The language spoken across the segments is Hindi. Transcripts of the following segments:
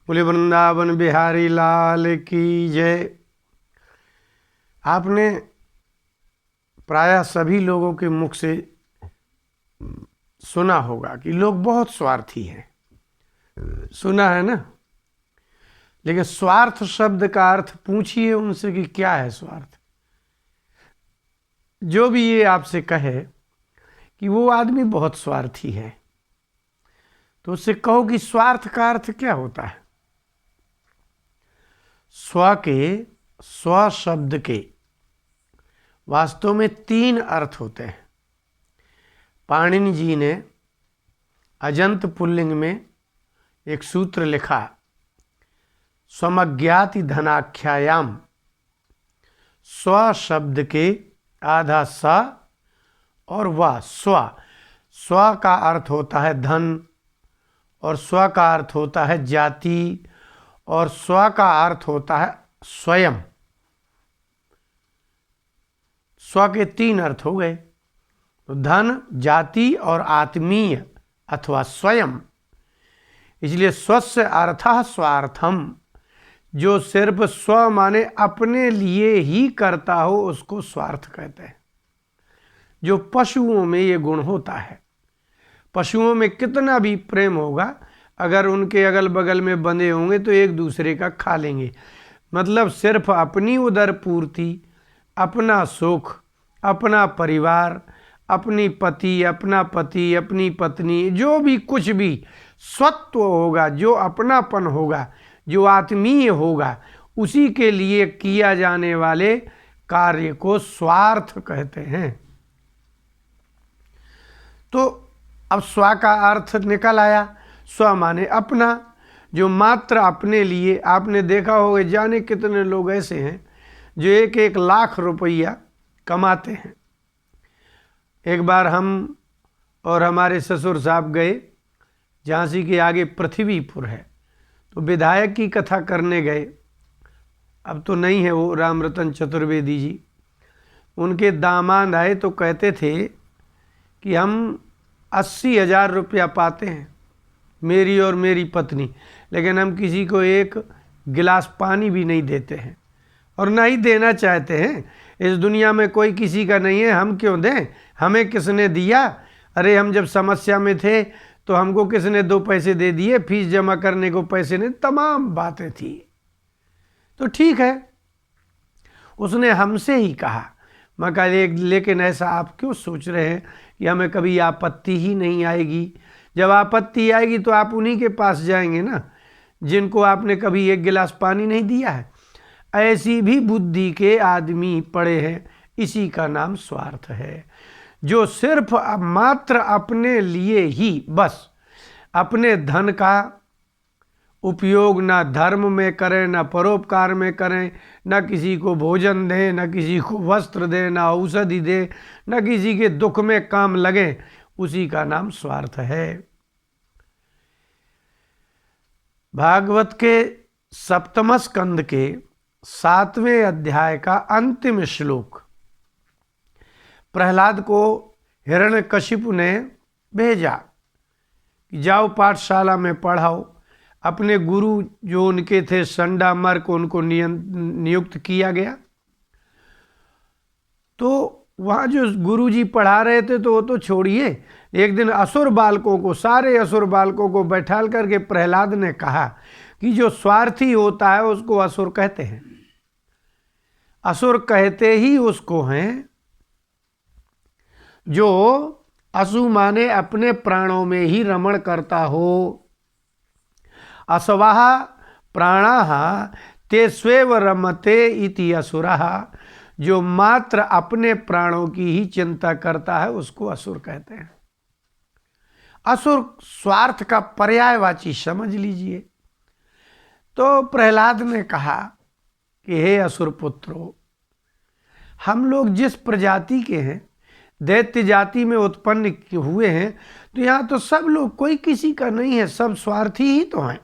बोले वृंदावन बिहारी लाल की जय। आपने प्रायः सभी लोगों के मुख से सुना होगा कि लोग बहुत स्वार्थी हैं, सुना है ना। लेकिन स्वार्थ शब्द का अर्थ पूछिए उनसे कि क्या है स्वार्थ। जो भी ये आपसे कहे कि वो आदमी बहुत स्वार्थी है, तो उससे कहो कि स्वार्थ का अर्थ क्या होता है। स्व शब्द के वास्तव में 3 अर्थ होते हैं। पाणिनि जी ने अजंत पुल्लिंग में एक सूत्र लिखा, स्वमज्ञाति धनाख्यायाम। स्व शब्द के आधा स और व स्व का अर्थ होता है धन, और स्व का अर्थ होता है जाति, और स्व का अर्थ होता है स्वयं। स्व के 3 अर्थ हो गए, तो धन, जाति और आत्मीय अथवा स्वयं। इसलिए स्वस्य अर्थः स्वार्थम। जो सिर्फ स्व माने अपने लिए ही करता हो उसको स्वार्थ कहते हैं। जो पशुओं में ये गुण होता है। पशुओं में कितना भी प्रेम होगा, अगर उनके अगल बगल में बंधे होंगे तो एक दूसरे का खा लेंगे। मतलब सिर्फ अपनी उदर पूर्ति, अपना सुख, अपना परिवार, अपनी पति, अपना पति, अपनी पत्नी, जो भी कुछ भी स्वत्व होगा, जो अपनापन होगा, जो आत्मीय होगा, उसी के लिए किया जाने वाले कार्य को स्वार्थ कहते हैं। तो अब स्व का अर्थ निकल आया। स्व माने अपना, जो मात्र अपने लिए। आपने देखा होगा जाने कितने लोग ऐसे हैं जो 1-1 लाख रुपया कमाते हैं। एक बार हम और हमारे ससुर साहब गए, झांसी के आगे पृथ्वीपुर है, तो विधायक की कथा करने गए। अब तो नहीं है वो, रामरतन चतुर्वेदी जी। उनके दामाद आए तो कहते थे कि हम 80,000 रुपया पाते हैं, मेरी और मेरी पत्नी, लेकिन हम किसी को एक गिलास पानी भी नहीं देते हैं और ना ही देना चाहते हैं। इस दुनिया में कोई किसी का नहीं है, हम क्यों दें, हमें किसने दिया। अरे हम जब समस्या में थे तो हमको किसने 2 पैसे दे दिए, फीस जमा करने को पैसे नहीं, तमाम बातें थी। तो ठीक है, उसने हमसे ही कहा। मैं कहा लेकिन ऐसा आप क्यों सोच रहे हैं कि हमें कभी आपत्ति ही नहीं आएगी। जब आपत्ति आएगी तो आप उन्हीं के पास जाएंगे ना जिनको आपने कभी एक गिलास पानी नहीं दिया है। ऐसी भी बुद्धि के आदमी पड़े हैं, इसी का नाम स्वार्थ है। जो सिर्फ मात्र अपने लिए ही बस अपने धन का उपयोग ना धर्म में करें, ना परोपकार में करें, ना किसी को भोजन दें, ना किसी को वस्त्र दें, ना औषधि दें, ना किसी के दुख में काम लगे, उसी का नाम स्वार्थ है। भागवत के 7वें स्कंद के 7वें अध्याय का अंतिम श्लोक प्रहलाद को हिरण्यकशिपु ने भेजा कि जाओ पाठशाला में पढ़ाओ। अपने गुरु जो उनके थे संडामर्क, उनको नियुक्त किया गया। तो वहाँ जो गुरुजी पढ़ा रहे थे तो वो तो छोड़िए, एक दिन असुर बालकों को, सारे असुर बालकों को बैठाल करके प्रहलाद ने कहा कि जो स्वार्थी होता है उसको असुर कहते हैं। असुर कहते ही उसको हैं जो असु माने अपने प्राणों में ही रमण करता हो। असवाह प्राणाः ते स्वेव रमते इति असुरः। जो मात्र अपने प्राणों की ही चिंता करता है उसको असुर कहते हैं। असुर स्वार्थ का पर्यायवाची समझ लीजिए। तो प्रहलाद ने कहा कि हे असुर पुत्रो, हम लोग जिस प्रजाति के हैं, दैत्य जाति में उत्पन्न हुए हैं, तो यहाँ तो सब लोग, कोई किसी का नहीं है, सब स्वार्थी ही तो हैं।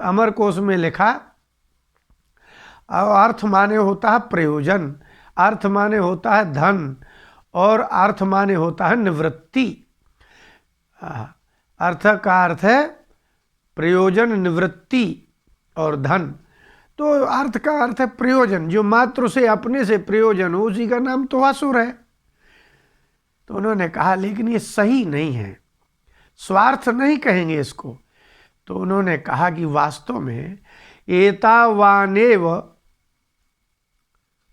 अमर कोश में लिखा, अर्थ माने होता है प्रयोजन, अर्थ माने होता है धन, और अर्थ माने होता है निवृत्ति। अर्थ का अर्थ है प्रयोजन, निवृत्ति और धन। तो अर्थ का अर्थ है प्रयोजन, जो मात्र से अपने से प्रयोजन हो उसी का नाम तो असुर है। तो उन्होंने कहा लेकिन ये सही नहीं है, स्वार्थ नहीं कहेंगे इसको। तो उन्होंने कहा कि वास्तव में एतावानेव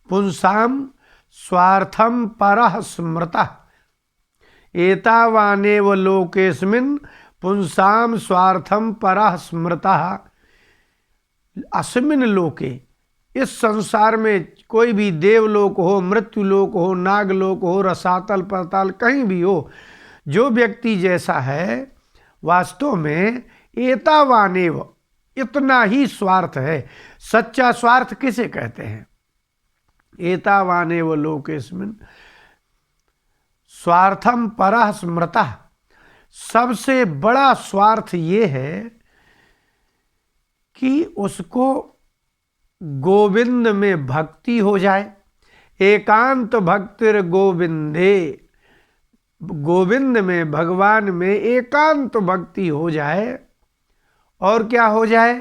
पुंसाम स्वार्थम परः स्मृतः, एतावानेव लोकेस्मिन् पुंसाम स्वार्थम परः स्मृतः। अस्मिन् लोके, इस संसार में कोई भी देवलोक हो, मृत्युलोक हो, नागलोक हो, रसातल पाताल कहीं भी हो, जो व्यक्ति जैसा है वास्तव में एतावानेव, इतना ही स्वार्थ है। सच्चा स्वार्थ किसे कहते हैं? एतावानेव लोकेस्मिन् स्वार्थम परः स्मृतः। सबसे बड़ा स्वार्थ ये है कि उसको गोविंद में भक्ति हो जाए। एकांत भक्तिर गोविंदे, गोविंद में, भगवान में एकांत भक्ति हो जाए। और क्या हो जाए?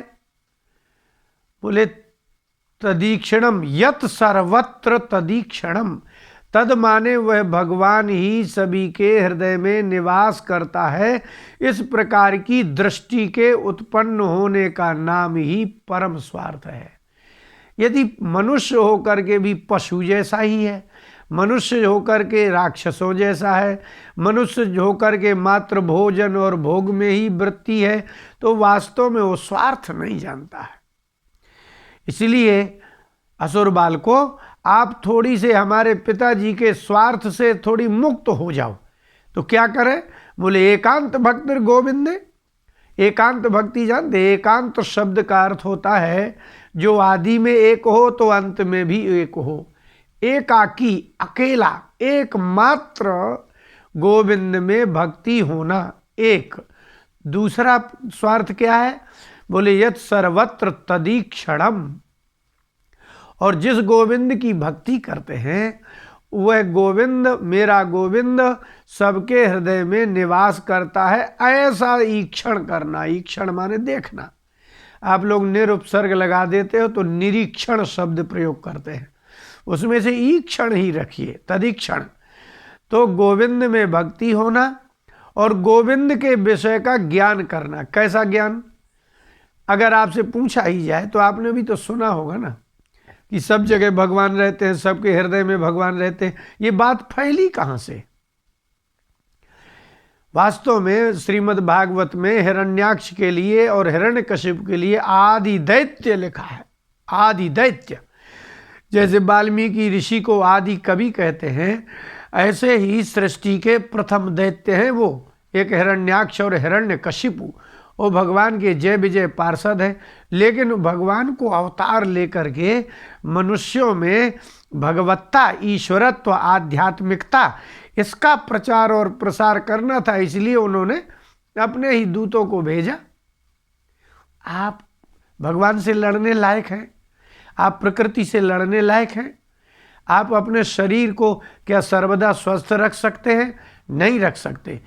बोले तदीक्षणम, यत सर्वत्र तदीक्षणम। तद माने वह भगवान ही सभी के हृदय में निवास करता है। इस प्रकार की दृष्टि के उत्पन्न होने का नाम ही परम स्वार्थ है। यदि मनुष्य होकर के भी पशु जैसा ही है, मनुष्य होकर के राक्षसों जैसा है, मनुष्य होकर के मात्र भोजन और भोग में ही वृत्ति है, तो वास्तव में वो स्वार्थ नहीं जानता है। इसलिए असुर बाल को आप थोड़ी से हमारे पिताजी के स्वार्थ से थोड़ी मुक्त हो जाओ। तो क्या करें? बोले एकांत भक्तिर गोविंदे। एकांत भक्ति जानते? एकांत शब्द का अर्थ होता है जो आदि में एक हो तो अंत में भी एक हो। एकाकी, अकेला, एकमात्र गोविंद में भक्ति होना एक। दूसरा स्वार्थ क्या है? बोले यत सर्वत्र तदीक्षणम। और जिस गोविंद की भक्ति करते हैं वह गोविंद, मेरा गोविंद सबके हृदय में निवास करता है, ऐसा ईक्षण करना। ईक्षण माने देखना। आप लोग निरुपसर्ग लगा देते हो तो निरीक्षण शब्द प्रयोग करते हैं, उसमें से ईक्षण ही रखिए, तदीक्षण। तो गोविंद में भक्ति होना और गोविंद के विषय का ज्ञान करना। कैसा ज्ञान? अगर आपसे पूछा ही जाए तो आपने भी तो सुना होगा ना कि सब जगह भगवान रहते हैं, सबके हृदय में भगवान रहते हैं। ये बात फैली कहाँ से? वास्तव में श्रीमद् भागवत में हिरण्याक्ष के लिए और हिरण्यकशिप के लिए आदि दैत्य लिखा है। आदि दैत्य, जैसे वाल्मीकि ऋषि को आदि कवि कहते हैं, ऐसे ही सृष्टि के प्रथम दैत्य हैं वो, एक हिरण्याक्ष और हिरण्यकशिपु। वो भगवान के जय विजय पार्षद हैं, लेकिन भगवान को अवतार लेकर के मनुष्यों में भगवत्ता, ईश्वरत्व, आध्यात्मिकता, इसका प्रचार और प्रसार करना था। इसलिए उन्होंने अपने ही दूतों को भेजा। आप भगवान से लड़ने लायक हैं? आप प्रकृति से लड़ने लायक हैं? आप अपने शरीर को क्या सर्वदा स्वस्थ रख सकते हैं? नहीं रख सकते।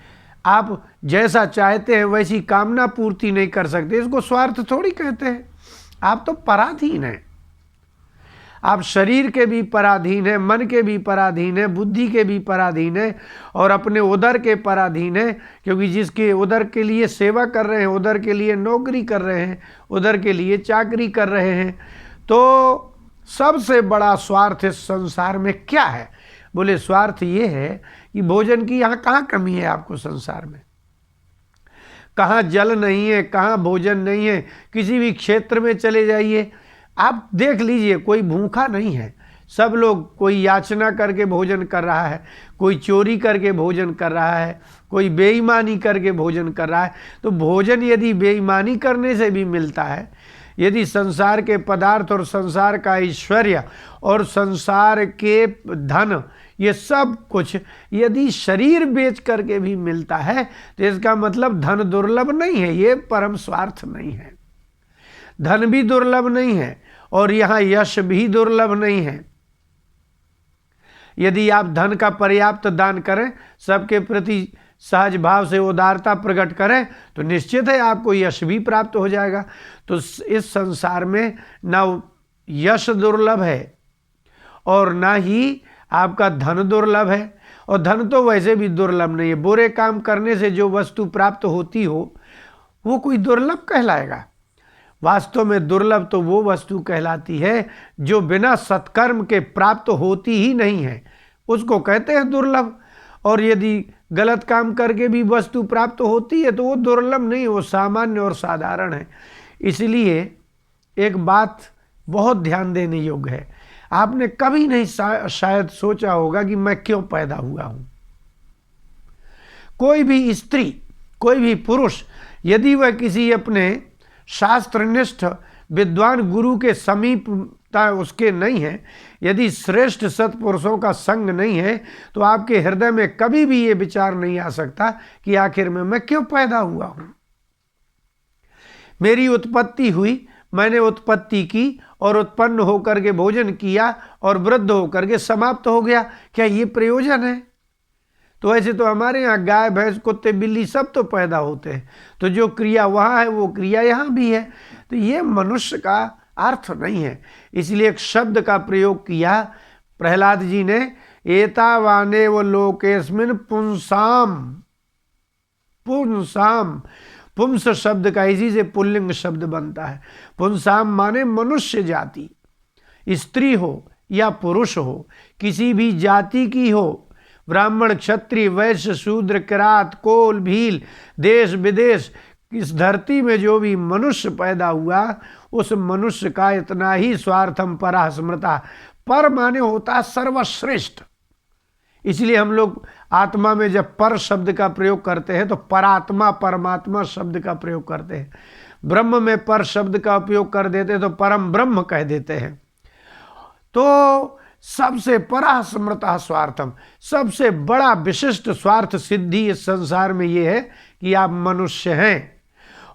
आप जैसा चाहते हैं वैसी कामना पूर्ति नहीं कर सकते। इसको स्वार्थ थोड़ी कहते हैं। आप तो पराधीन हैं। आप शरीर के भी पराधीन हैं, मन के भी पराधीन हैं, बुद्धि के भी पराधीन हैं और अपने उदर के पराधीन हैं। क्योंकि जिसके उदर के लिए सेवा कर रहे हैं, उदर के लिए नौकरी कर रहे हैं, उदर के लिए चाकरी कर रहे हैं। तो सबसे बड़ा स्वार्थ इस संसार में क्या है? बोले स्वार्थ ये है कि भोजन की यहाँ कहाँ कमी है आपको संसार में? कहाँ जल नहीं है, कहाँ भोजन नहीं है। किसी भी क्षेत्र में चले जाइए, आप देख लीजिए, कोई भूखा नहीं है। सब लोग, कोई याचना करके भोजन कर रहा है, कोई चोरी करके भोजन कर रहा है, कोई बेईमानी करके भोजन कर रहा है। तो भोजन यदि बेईमानी करने से भी मिलता है, यदि संसार के पदार्थ और संसार का ऐश्वर्य और संसार के धन, ये सब कुछ यदि शरीर बेच करके भी मिलता है, तो इसका मतलब धन दुर्लभ नहीं है, ये परम स्वार्थ नहीं है। धन भी दुर्लभ नहीं है और यहाँ यश भी दुर्लभ नहीं है। यदि आप धन का पर्याप्त दान करें, सबके प्रति सहज भाव से उदारता प्रकट करें तो निश्चित है आपको यश भी प्राप्त हो जाएगा। तो इस संसार में न यश दुर्लभ है और ना ही आपका धन दुर्लभ है, और धन तो वैसे भी दुर्लभ नहीं है। बुरे काम करने से जो वस्तु प्राप्त होती हो वो कोई दुर्लभ कहलाएगा? वास्तव में दुर्लभ तो वो वस्तु कहलाती है जो बिना सत्कर्म के प्राप्त होती ही नहीं है, उसको कहते हैं दुर्लभ। और यदि गलत काम करके भी वस्तु प्राप्त होती है तो वो दुर्लभ नहीं, वो सामान्य और साधारण है। इसलिए एक बात बहुत ध्यान देने योग्य है, आपने कभी नहीं शायद सोचा होगा कि मैं क्यों पैदा हुआ हूं। कोई भी स्त्री, कोई भी पुरुष, यदि वह किसी अपने शास्त्रनिष्ठ विद्वान गुरु के समीपता उसके नहीं है, यदि श्रेष्ठ सत्पुरुषों का संग नहीं है, तो आपके हृदय में कभी भी ये विचार नहीं आ सकता कि आखिर में मैं क्यों पैदा हुआ हूं। मेरी उत्पत्ति हुई, मैंने उत्पत्ति की और उत्पन्न होकर के भोजन किया और वृद्ध होकर के समाप्त हो गया, क्या ये प्रयोजन है? तो ऐसे तो हमारे यहाँ गाय भैंस कुत्ते बिल्ली सब तो पैदा होते हैं, तो जो क्रिया वहाँ है वो क्रिया यहाँ भी है। तो ये मनुष्य का अर्थ नहीं है, इसलिए एक शब्द का प्रयोग किया प्रहलाद जी ने, एतावाने वो लोकेस्मिन पुंसाम। पुंसाम, पुंस शब्द का इसी से पुल्लिंग शब्द बनता है। पुंसाम माने मनुष्य जाति, स्त्री हो या पुरुष हो, किसी भी जाति की हो, ब्राह्मण क्षत्रिय वैश्य शूद्र किरात कोल भील, देश विदेश, इस धरती में जो भी मनुष्य पैदा हुआ उस मनुष्य का इतना ही स्वार्थम परा स्मृता। पर माने होता सर्वश्रेष्ठ। इसलिए हम लोग आत्मा में जब पर शब्द का प्रयोग करते हैं तो परात्मा परमात्मा शब्द का प्रयोग करते हैं। ब्रह्म में पर शब्द का उपयोग कर देते हैं तो परम ब्रह्म कह देते हैं। तो सबसे परा स्मृता स्वार्थम, सबसे बड़ा विशिष्ट स्वार्थ सिद्धि इस संसार में ये है कि आप मनुष्य हैं।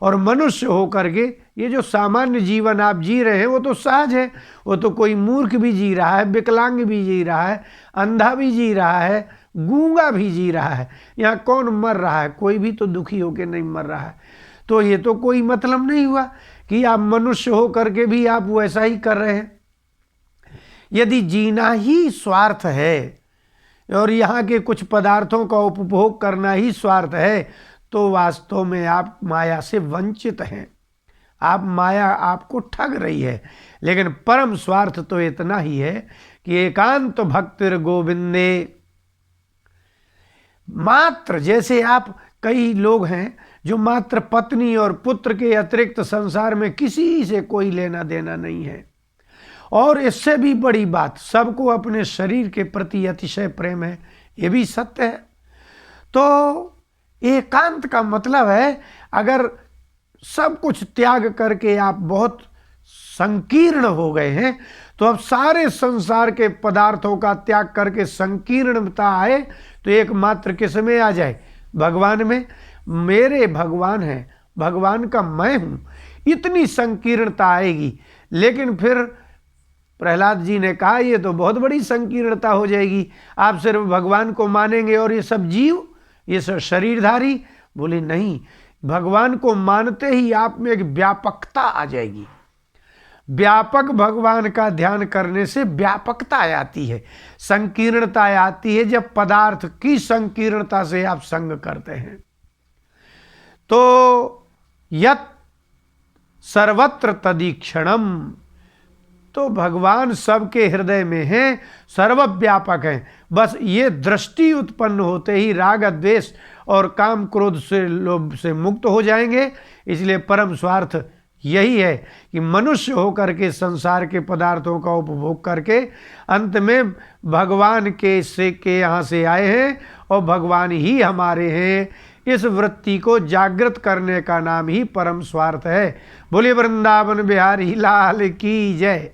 और मनुष्य होकर के ये जो सामान्य जीवन आप जी रहे हैं वो तो सहज है, वो तो कोई मूर्ख भी जी रहा है, विकलांग भी जी रहा है, अंधा भी जी रहा है, गूंगा भी जी रहा है। यहाँ कौन मर रहा है? कोई भी तो दुखी होकर नहीं मर रहा है। तो ये तो कोई मतलब नहीं हुआ कि आप मनुष्य हो करके भी आप वैसा ही कर रहे हैं। यदि जीना ही स्वार्थ है और यहाँ के कुछ पदार्थों का उपभोग करना ही स्वार्थ है तो वास्तव में आप माया से वंचित हैं। आप माया आपको ठग रही है। लेकिन परम स्वार्थ तो इतना ही है कि एकांत भक्तिर गोविंदे। मात्र जैसे आप कई लोग हैं जो मात्र पत्नी और पुत्र के अतिरिक्त संसार में किसी से कोई लेना देना नहीं है, और इससे भी बड़ी बात सबको अपने शरीर के प्रति अतिशय प्रेम है, ये भी सत्य है। तो एकांत का मतलब है अगर सब कुछ त्याग करके आप बहुत संकीर्ण हो गए हैं तो अब सारे संसार के पदार्थों का त्याग करके संकीर्णता आए तो एकमात्र किस में आ जाए? भगवान में। मेरे भगवान है, भगवान का मैं हूं, इतनी संकीर्णता आएगी। लेकिन फिर प्रहलाद जी ने कहा ये तो बहुत बड़ी संकीर्णता हो जाएगी, आप सिर्फ भगवान को मानेंगे और ये सब जीव, ये सब शरीरधारी। बोले नहीं, भगवान को मानते ही आप में एक व्यापकता आ जाएगी। व्यापक भगवान का ध्यान करने से व्यापकता आती है, संकीर्णता आती है जब पदार्थ की संकीर्णता से आप संग करते हैं। तो यत् सर्वत्र तदीक्षणम, तो भगवान सबके हृदय में हैं, सर्वव्यापक हैं। बस ये दृष्टि उत्पन्न होते ही राग द्वेष और काम क्रोध से लोभ से मुक्त हो जाएंगे। इसलिए परम स्वार्थ यही है कि मनुष्य होकर के संसार के पदार्थों का उपभोग करके अंत में भगवान के यहाँ से आए हैं और भगवान ही हमारे हैं। इस वृत्ति को जागृत करने का नाम ही परम स्वार्थ है। बोले वृंदावन बिहारी लाल की जय।